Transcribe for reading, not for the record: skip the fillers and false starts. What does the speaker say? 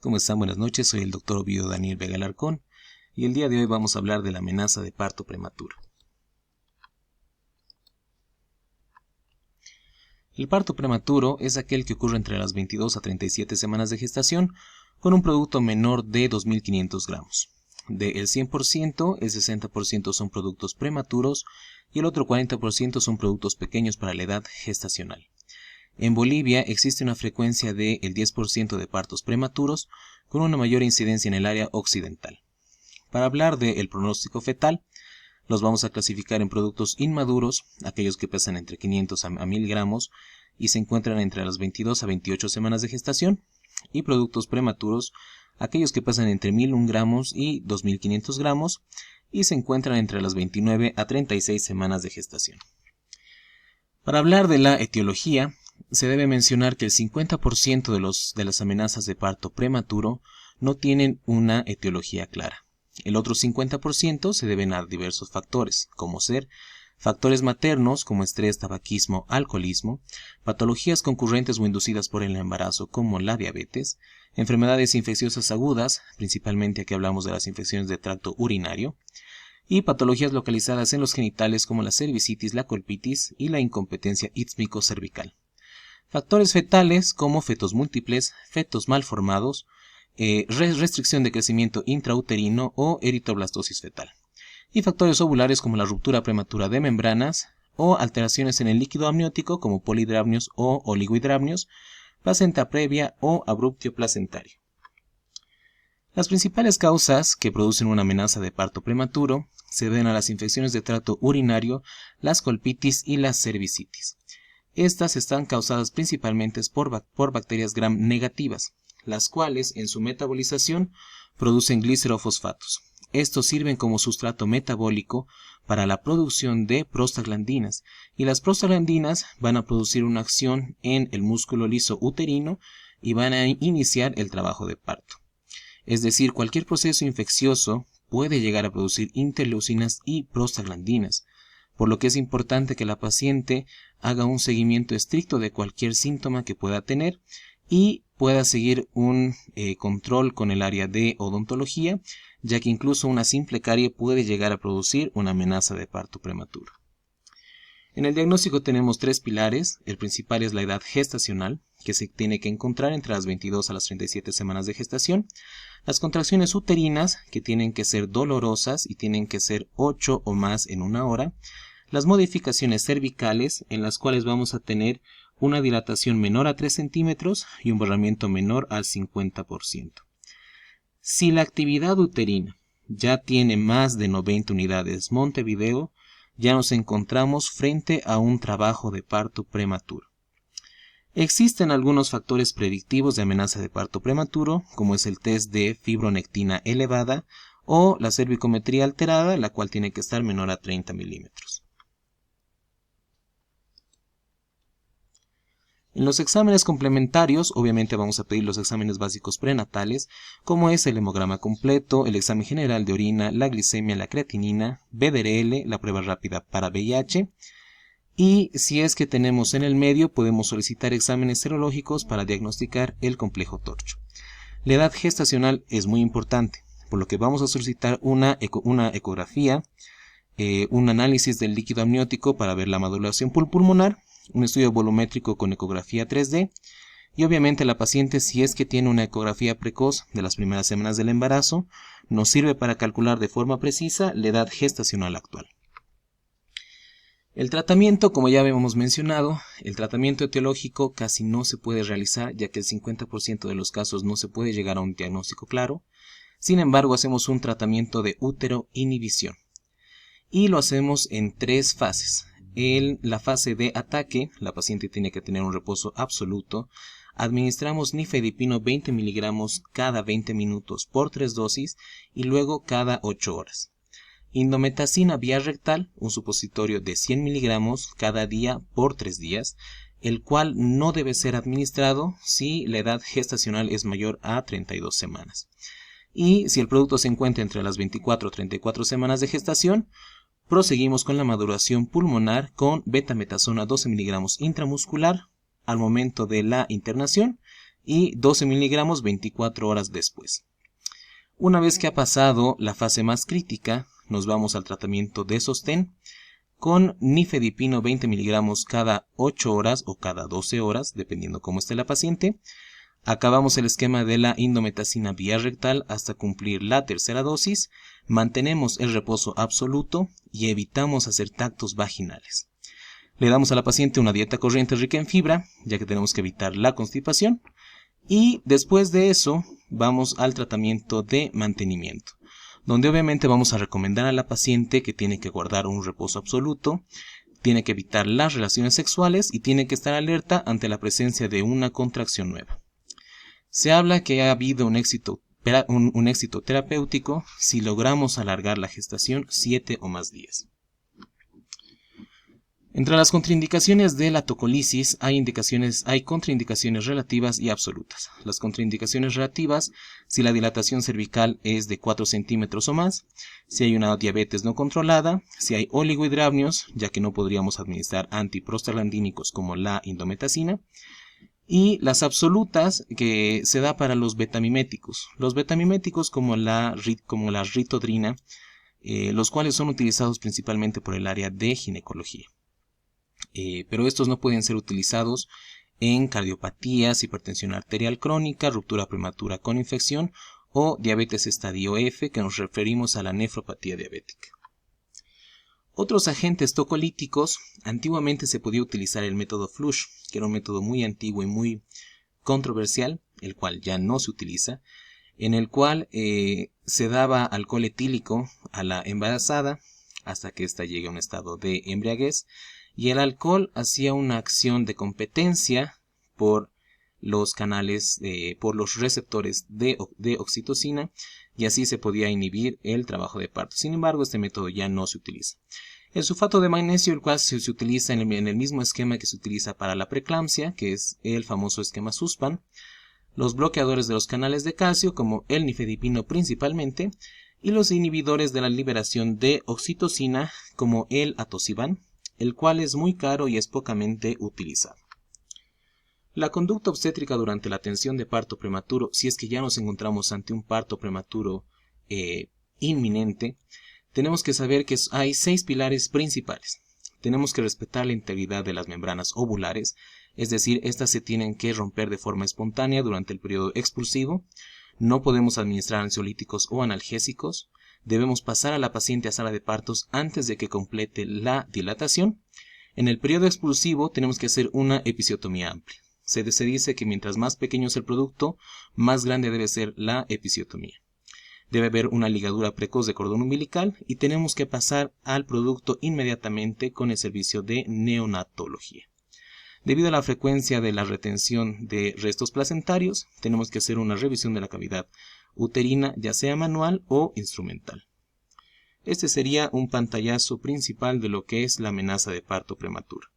¿Cómo están? Buenas noches, soy el doctor Ovidio Daniel Vega Alarcón y el día de hoy vamos a hablar de la amenaza de parto prematuro. El parto prematuro es aquel que ocurre entre las 22 a 37 semanas de gestación con un producto menor de 2.500 gramos. Del 100%, el 60% son productos prematuros y el otro 40% son productos pequeños para la edad gestacional. En Bolivia existe una frecuencia del 10% de partos prematuros con una mayor incidencia en el área occidental. Para hablar del pronóstico fetal, los vamos a clasificar en productos inmaduros, aquellos que pesan entre 500 a 1000 gramos y se encuentran entre las 22 a 28 semanas de gestación, y productos prematuros, aquellos que pesan entre 1001 gramos y 2500 gramos y se encuentran entre las 29 a 36 semanas de gestación. Para hablar de la etiología, se debe mencionar que el 50% de las amenazas de parto prematuro no tienen una etiología clara. El otro 50% se deben a diversos factores, como ser factores maternos como estrés, tabaquismo, alcoholismo, patologías concurrentes o inducidas por el embarazo como la diabetes, enfermedades infecciosas agudas, principalmente aquí hablamos de las infecciones de tracto urinario, y patologías localizadas en los genitales como la cervicitis, la colpitis y la incompetencia istmico-cervical. Factores fetales como fetos múltiples, fetos malformados, restricción de crecimiento intrauterino o eritroblastosis fetal. Y factores ovulares como la ruptura prematura de membranas o alteraciones en el líquido amniótico como polihidramios o oligohidramios, placenta previa o abruptio placentario. Las principales causas que producen una amenaza de parto prematuro se deben a las infecciones de tracto urinario, las colpitis y las cervicitis. Estas están causadas principalmente por bacterias gram negativas, las cuales en su metabolización producen glicerofosfatos. Estos sirven como sustrato metabólico para la producción de prostaglandinas y las prostaglandinas van a producir una acción en el músculo liso uterino y van a iniciar el trabajo de parto. Es decir, cualquier proceso infeccioso puede llegar a producir interleucinas y prostaglandinas, por lo que es importante que la paciente haga un seguimiento estricto de cualquier síntoma que pueda tener y pueda seguir un control con el área de odontología, ya que incluso una simple carie puede llegar a producir una amenaza de parto prematuro. En el diagnóstico tenemos tres pilares. El principal es la edad gestacional, que se tiene que encontrar entre las 22 a las 37 semanas de gestación. Las contracciones uterinas, que tienen que ser dolorosas y tienen que ser 8 o más en una hora. Las modificaciones cervicales, en las cuales vamos a tener una dilatación menor a 3 centímetros y un borramiento menor al 50%. Si la actividad uterina ya tiene más de 90 unidades Montevideo, ya nos encontramos frente a un trabajo de parto prematuro. Existen algunos factores predictivos de amenaza de parto prematuro, como es el test de fibronectina elevada o la cervicometría alterada, la cual tiene que estar menor a 30 milímetros. En los exámenes complementarios, obviamente vamos a pedir los exámenes básicos prenatales, como es el hemograma completo, el examen general de orina, la glicemia, la creatinina, BDRL, la prueba rápida para VIH, y si es que tenemos en el medio, podemos solicitar exámenes serológicos para diagnosticar el complejo torcho. La edad gestacional es muy importante, por lo que vamos a solicitar una ecografía, un análisis del líquido amniótico para ver la maduración pulmonar, un estudio volumétrico con ecografía 3D y obviamente la paciente, si es que tiene una ecografía precoz de las primeras semanas del embarazo, nos sirve para calcular de forma precisa la edad gestacional actual. El tratamiento, como ya habíamos mencionado, el tratamiento etiológico casi no se puede realizar, ya que el 50% de los casos no se puede llegar a un diagnóstico claro. Sin embargo, hacemos un tratamiento de útero-inhibición y lo hacemos en 3 fases. En la fase de ataque, la paciente tiene que tener un reposo absoluto. Administramos nifedipino 20 miligramos cada 20 minutos por 3 dosis y luego cada 8 horas. Indometacina vía rectal, un supositorio de 100 miligramos cada día por 3 días, el cual no debe ser administrado si la edad gestacional es mayor a 32 semanas. Y si el producto se encuentra entre las 24 o 34 semanas de gestación, proseguimos con la maduración pulmonar con betametasona 12 miligramos intramuscular al momento de la internación y 12 miligramos 24 horas después. Una vez que ha pasado la fase más crítica, nos vamos al tratamiento de sostén con nifedipino 20 miligramos cada 8 horas o cada 12 horas, dependiendo cómo esté la paciente. Acabamos el esquema de la indometacina vía rectal hasta cumplir la tercera dosis, mantenemos el reposo absoluto y evitamos hacer tactos vaginales. Le damos a la paciente una dieta corriente rica en fibra, ya que tenemos que evitar la constipación, y después de eso vamos al tratamiento de mantenimiento, donde obviamente vamos a recomendar a la paciente que tiene que guardar un reposo absoluto, tiene que evitar las relaciones sexuales y tiene que estar alerta ante la presencia de una contracción nueva. Se habla que ha habido un éxito terapéutico si logramos alargar la gestación 7 o más días. Entre las contraindicaciones de la tocolisis hay contraindicaciones relativas y absolutas. Las contraindicaciones relativas, si la dilatación cervical es de 4 centímetros o más, si hay una diabetes no controlada, si hay oligohidramnios, ya que no podríamos administrar antiprostaglandínicos como la indometacina, y las absolutas que se da para los betamiméticos. Los betamiméticos como la ritodrina, los cuales son utilizados principalmente por el área de ginecología. Pero estos no pueden ser utilizados en cardiopatías, hipertensión arterial crónica, ruptura prematura con infección o diabetes estadio F, que nos referimos a la nefropatía diabética. Otros agentes tocolíticos, antiguamente se podía utilizar el método Flush, que era un método muy antiguo y muy controversial, el cual ya no se utiliza, en el cual se daba alcohol etílico a la embarazada hasta que ésta llegue a un estado de embriaguez, y el alcohol hacía una acción de competencia por los canales, por los receptores de oxitocina, y así se podía inhibir el trabajo de parto. Sin embargo, este método ya no se utiliza. El sulfato de magnesio, el cual se utiliza en el mismo esquema que se utiliza para la preeclampsia, que es el famoso esquema Sussman, los bloqueadores de los canales de calcio, como el nifedipino principalmente, y los inhibidores de la liberación de oxitocina, como el atosiban, el cual es muy caro y es pocamente utilizado. La conducta obstétrica durante la atención de parto prematuro, si es que ya nos encontramos ante un parto prematuro inminente, tenemos que saber que hay 6 pilares principales. Tenemos que respetar la integridad de las membranas ovulares, es decir, estas se tienen que romper de forma espontánea durante el periodo expulsivo. No podemos administrar ansiolíticos o analgésicos. Debemos pasar a la paciente a sala de partos antes de que complete la dilatación. En el periodo expulsivo tenemos que hacer una episiotomía amplia. Se dice que mientras más pequeño es el producto, más grande debe ser la episiotomía. Debe haber una ligadura precoz de cordón umbilical y tenemos que pasar al producto inmediatamente con el servicio de neonatología. Debido a la frecuencia de la retención de restos placentarios, tenemos que hacer una revisión de la cavidad uterina, ya sea manual o instrumental. Este sería un pantallazo principal de lo que es la amenaza de parto prematuro.